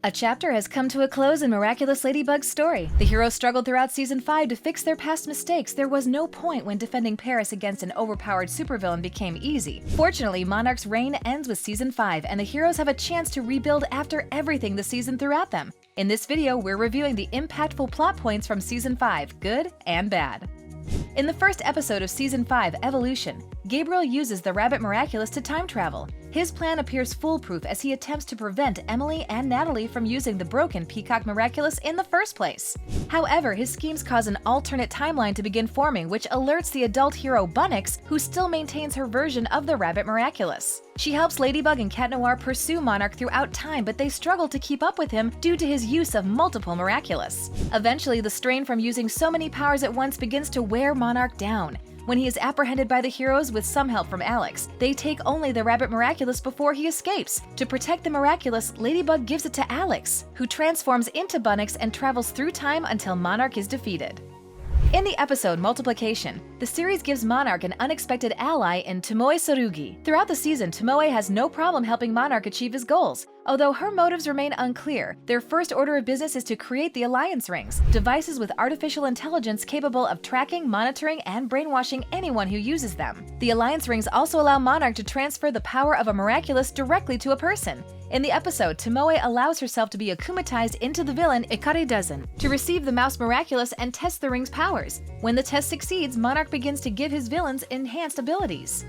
A chapter has come to a close in Miraculous Ladybug's story. The heroes struggled throughout Season 5 to fix their past mistakes. There was no point when defending Paris against an overpowered supervillain became easy. Fortunately, Monarch's reign ends with Season 5, and the heroes have a chance to rebuild after everything the season threw at them. In this video, we're reviewing the impactful plot points from Season 5, good and bad. In the first episode of Season 5, Evolution, Gabriel uses the Rabbit Miraculous to time travel. His plan appears foolproof as he attempts to prevent Emily and Natalie from using the broken Peacock Miraculous in the first place. However, his schemes cause an alternate timeline to begin forming, which alerts the adult hero Bunnix, who still maintains her version of the Rabbit Miraculous. She helps Ladybug and Cat Noir pursue Monarch throughout time, but they struggle to keep up with him due to his use of multiple Miraculous. Eventually, the strain from using so many powers at once begins to wear Monarch down. When he is apprehended by the heroes with some help from Alex, they take only the Rabbit Miraculous before he escapes. To protect the Miraculous, Ladybug gives it to Alex, who transforms into Bunnix and travels through time until Monarch is defeated. In the episode Multiplication, the series gives Monarch an unexpected ally in Tomoe Tsurugi. Throughout the season, Tomoe has no problem helping Monarch achieve his goals. Although her motives remain unclear, their first order of business is to create the Alliance Rings, devices with artificial intelligence capable of tracking, monitoring, and brainwashing anyone who uses them. The Alliance Rings also allow Monarch to transfer the power of a Miraculous directly to a person. In the episode, Tomoe allows herself to be akumatized into the villain Ikari Dozen to receive the Mouse Miraculous and test the ring's powers. When the test succeeds, Monarch begins to give his villains enhanced abilities.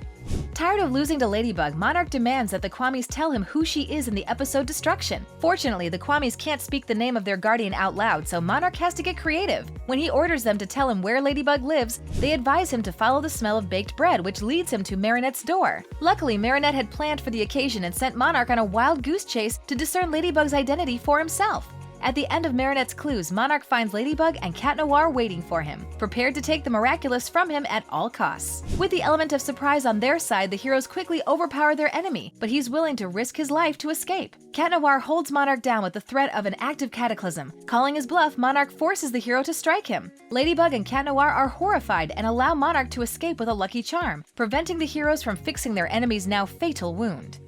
Tired of losing to Ladybug, Monarch demands that the Kwamis tell him who she is in the episode Destruction. Fortunately, the Kwamis can't speak the name of their guardian out loud, so Monarch has to get creative. When he orders them to tell him where Ladybug lives, they advise him to follow the smell of baked bread, which leads him to Marinette's door. Luckily, Marinette had planned for the occasion and sent Monarch on a wild goose chase to discern Ladybug's identity for himself. At the end of Marinette's clues, Monarch finds Ladybug and Cat Noir waiting for him, prepared to take the Miraculous from him at all costs. With the element of surprise on their side, the heroes quickly overpower their enemy, but he's willing to risk his life to escape. Cat Noir holds Monarch down with the threat of an active cataclysm. Calling his bluff, Monarch forces the hero to strike him. Ladybug and Cat Noir are horrified and allow Monarch to escape with a lucky charm, preventing the heroes from fixing their enemy's now fatal wound.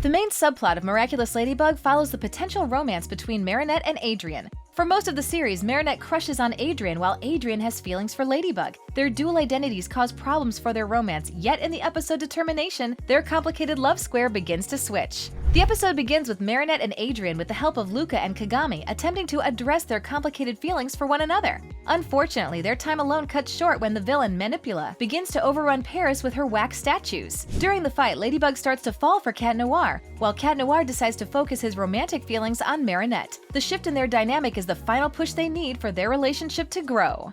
The main subplot of Miraculous Ladybug follows the potential romance between Marinette and Adrien. For most of the series, Marinette crushes on Adrien while Adrien has feelings for Ladybug. Their dual identities cause problems for their romance, yet in the episode Determination, their complicated love square begins to switch. The episode begins with Marinette and Adrien with the help of Luca and Kagami attempting to address their complicated feelings for one another. Unfortunately, their time alone cuts short when the villain Manipula begins to overrun Paris with her wax statues. During the fight, Ladybug starts to fall for Cat Noir, while Cat Noir decides to focus his romantic feelings on Marinette. The shift in their dynamic is the final push they need for their relationship to grow.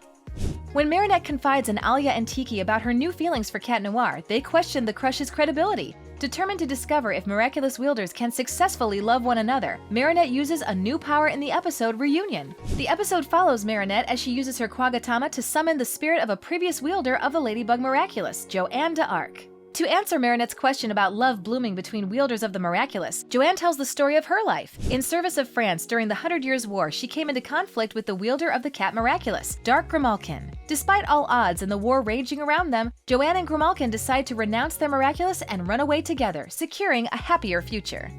When Marinette confides in Alia and Tiki about her new feelings for Cat Noir, they question the crush's credibility. Determined to discover if miraculous wielders can successfully love one another, Marinette uses a new power in the episode Reunion. The episode follows Marinette as she uses her Quagatama to summon the spirit of a previous wielder of the Ladybug Miraculous, Joanne d'Arc. To answer Marinette's question about love blooming between wielders of the Miraculous, Joanne tells the story of her life. In service of France during the 100 Years' War, she came into conflict with the wielder of the Cat Miraculous, Dark Grimalkin. Despite all odds and the war raging around them, Joanne and Grimalkin decide to renounce their Miraculous and run away together, securing a happier future.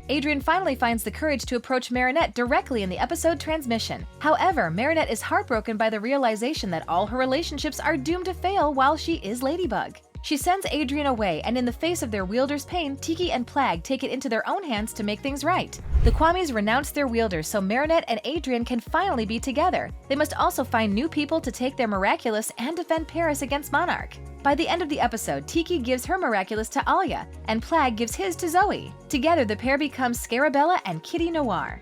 Adrien finally finds the courage to approach Marinette directly in the episode Transmission. However, Marinette is heartbroken by the realization that all her relationships are doomed to fail while she is Ladybug. She sends Adrien away, and in the face of their wielder's pain, Tiki and Plag take it into their own hands to make things right. The Kwamis renounce their wielders so Marinette and Adrien can finally be together. They must also find new people to take their Miraculous and defend Paris against Monarch. By the end of the episode, Tiki gives her Miraculous to Alia, and Plag gives his to Zoe. Together, the pair becomes Scarabella and Kitty Noir.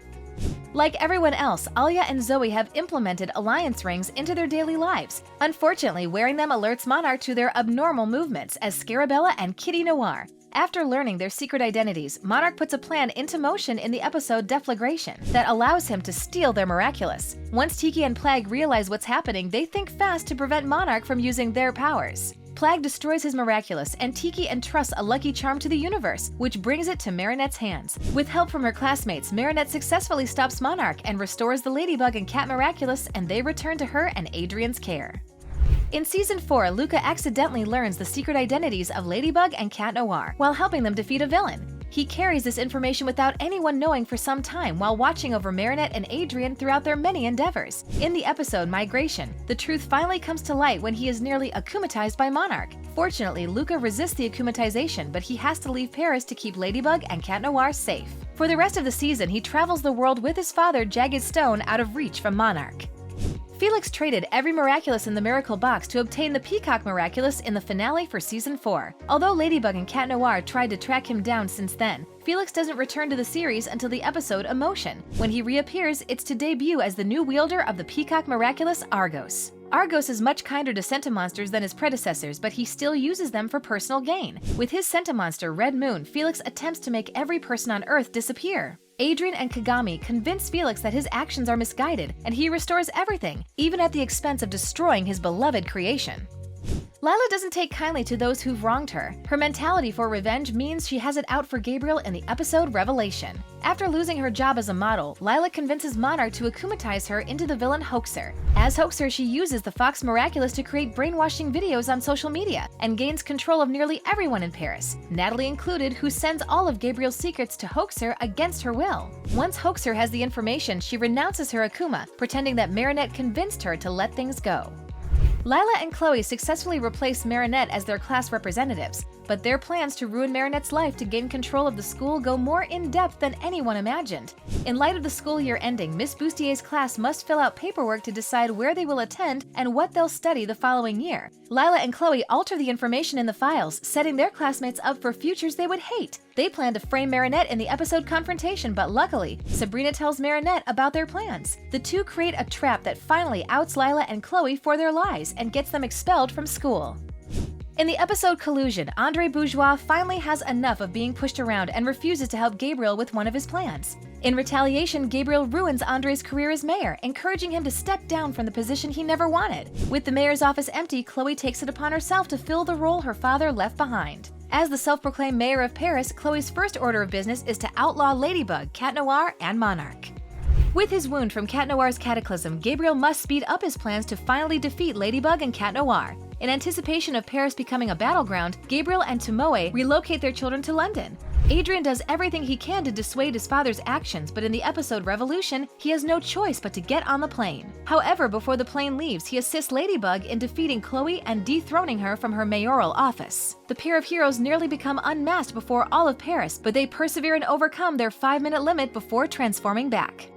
Like everyone else, Alia and Zoe have implemented Alliance Rings into their daily lives. Unfortunately, wearing them alerts Monarch to their abnormal movements as Scarabella and Kitty Noir. After learning their secret identities, Monarch puts a plan into motion in the episode Deflagration that allows him to steal their Miraculous. Once Tiki and Plag realize what's happening, they think fast to prevent Monarch from using their powers. Plag destroys his Miraculous, and Tiki entrusts a lucky charm to the universe, which brings it to Marinette's hands. With help from her classmates, Marinette successfully stops Monarch and restores the Ladybug and Cat Miraculous, and they return to her and Adrien's care. In Season 4, Luca accidentally learns the secret identities of Ladybug and Cat Noir while helping them defeat a villain. He carries this information without anyone knowing for some time while watching over Marinette and Adrien throughout their many endeavors. In the episode Migration, the truth finally comes to light when he is nearly akumatized by Monarch. Fortunately, Luca resists the akumatization, but he has to leave Paris to keep Ladybug and Cat Noir safe. For the rest of the season, he travels the world with his father, Jagged Stone, out of reach from Monarch. Felix traded every Miraculous in the Miracle Box to obtain the Peacock Miraculous in the finale for Season 4. Although Ladybug and Cat Noir tried to track him down since then, Felix doesn't return to the series until the episode Emotion. When he reappears, it's to debut as the new wielder of the Peacock Miraculous, Argos. Argos is much kinder to Sentimonsters than his predecessors, but he still uses them for personal gain. With his Sentimonster, Red Moon, Felix attempts to make every person on Earth disappear. Adrien and Kagami convince Felix that his actions are misguided, and he restores everything, even at the expense of destroying his beloved creation. Lila doesn't take kindly to those who've wronged her. Her mentality for revenge means she has it out for Gabriel in the episode Revelation. After losing her job as a model, Lila convinces Monarch to akumatize her into the villain Hoaxer. As Hoaxer, she uses the Fox Miraculous to create brainwashing videos on social media and gains control of nearly everyone in Paris, Natalie included, who sends all of Gabriel's secrets to Hoaxer against her will. Once Hoaxer has the information, she renounces her Akuma, pretending that Marinette convinced her to let things go. Lila and Chloe successfully replace Marinette as their class representatives, but their plans to ruin Marinette's life to gain control of the school go more in-depth than anyone imagined. In light of the school year ending, Miss Boustier's class must fill out paperwork to decide where they will attend and what they'll study the following year. Lila and Chloe alter the information in the files, setting their classmates up for futures they would hate. They plan to frame Marinette in the episode Confrontation, but luckily, Sabrina tells Marinette about their plans. The two create a trap that finally outs Lila and Chloe for their lies and gets them expelled from school. In the episode Collusion, Andre Bourgeois finally has enough of being pushed around and refuses to help Gabriel with one of his plans. In retaliation, Gabriel ruins Andre's career as mayor, encouraging him to step down from the position he never wanted. With the mayor's office empty, Chloe takes it upon herself to fill the role her father left behind. As the self-proclaimed mayor of Paris, Chloe's first order of business is to outlaw Ladybug, Cat Noir, and Monarch. With his wound from Cat Noir's cataclysm, Gabriel must speed up his plans to finally defeat Ladybug and Cat Noir. In anticipation of Paris becoming a battleground, Gabriel and Tomoe relocate their children to London. Adrien does everything he can to dissuade his father's actions, but in the episode Revolution, he has no choice but to get on the plane. However, before the plane leaves, he assists Ladybug in defeating Chloe and dethroning her from her mayoral office. The pair of heroes nearly become unmasked before all of Paris, but they persevere and overcome their 5-minute limit before transforming back.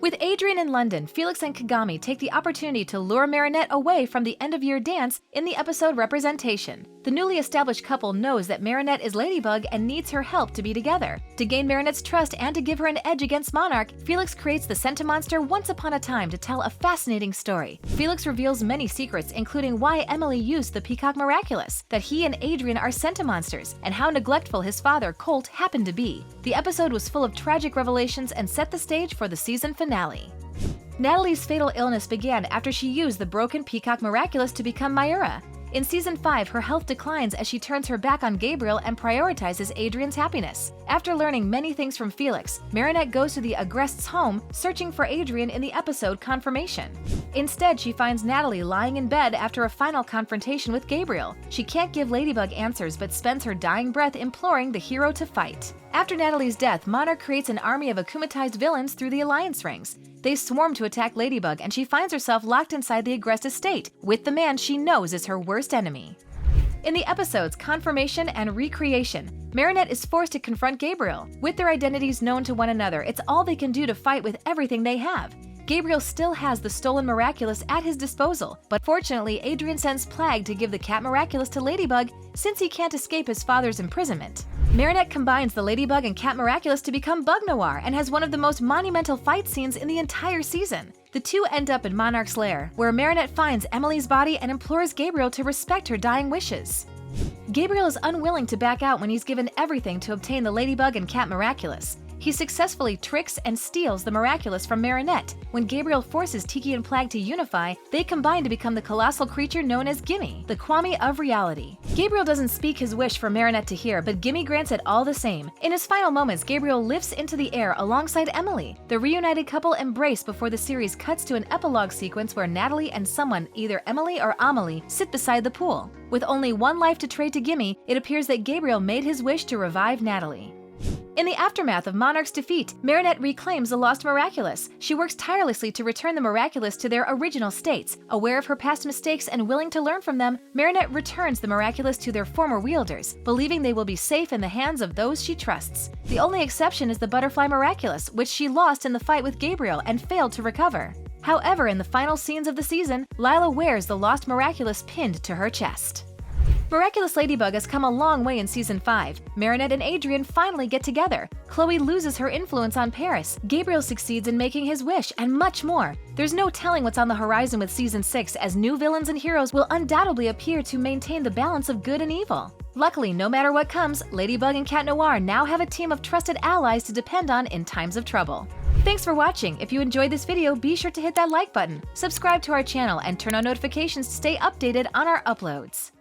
With Adrien in London, Felix and Kagami take the opportunity to lure Marinette away from the end-of-year dance in the episode Representation. The newly established couple knows that Marinette is Ladybug and needs her help to be together. To gain Marinette's trust and to give her an edge against Monarch, Felix creates the Sentimonster Once Upon a Time to tell a fascinating story. Felix reveals many secrets, including why Emily used the Peacock Miraculous, that he and Adrien are Sentimonsters, and how neglectful his father, Colt, happened to be. The episode was full of tragic revelations and set the stage for the season finale. Natalie's fatal illness began after she used the broken Peacock Miraculous to become Myura. In Season 5, her health declines as she turns her back on Gabriel and prioritizes Adrien's happiness. After learning many things from Felix, Marinette goes to the Agrest's home, searching for Adrien in the episode Confirmation. Instead, she finds Natalie lying in bed after a final confrontation with Gabriel. She can't give Ladybug answers but spends her dying breath imploring the hero to fight. After Natalie's death, Monarch creates an army of akumatized villains through the Alliance Rings. They swarm to attack Ladybug, and she finds herself locked inside the Agrest estate, with the man she knows is her worst enemy. In the episodes Confirmation and Recreation, Marinette is forced to confront Gabriel. With their identities known to one another, it's all they can do to fight with everything they have. Gabriel still has the stolen Miraculous at his disposal, but fortunately, Adrien sends Plague to give the Cat Miraculous to Ladybug since he can't escape his father's imprisonment. Marinette combines the Ladybug and Cat Miraculous to become Bug Noir and has one of the most monumental fight scenes in the entire season. The two end up in Monarch's lair, where Marinette finds Emily's body and implores Gabriel to respect her dying wishes. Gabriel is unwilling to back out when he's given everything to obtain the Ladybug and Cat Miraculous. He successfully tricks and steals the Miraculous from Marinette. When Gabriel forces Tiki and Plague to unify, they combine to become the colossal creature known as Gimme, the Kwame of reality. Gabriel doesn't speak his wish for Marinette to hear, but Gimme grants it all the same. In his final moments, Gabriel lifts into the air alongside Emily. The reunited couple embrace before the series cuts to an epilogue sequence where Natalie and someone, either Emily or Amelie, sit beside the pool. With only one life to trade to Gimme, it appears that Gabriel made his wish to revive Natalie. In the aftermath of Monarch's defeat, Marinette reclaims the lost Miraculous. She works tirelessly to return the Miraculous to their original states. Aware of her past mistakes and willing to learn from them, Marinette returns the Miraculous to their former wielders, believing they will be safe in the hands of those she trusts. The only exception is the Butterfly Miraculous, which she lost in the fight with Gabriel and failed to recover. However, in the final scenes of the season, Lila wears the lost Miraculous pinned to her chest. Miraculous Ladybug has come a long way in Season 5. Marinette and Adrien finally get together. Chloe loses her influence on Paris. Gabriel succeeds in making his wish, and much more. There's no telling what's on the horizon with Season 6, as new villains and heroes will undoubtedly appear to maintain the balance of good and evil. Luckily, no matter what comes, Ladybug and Cat Noir now have a team of trusted allies to depend on in times of trouble. Thanks for watching. If you enjoyed this video, be sure to hit that like button, subscribe to our channel, and turn on notifications to stay updated on our uploads.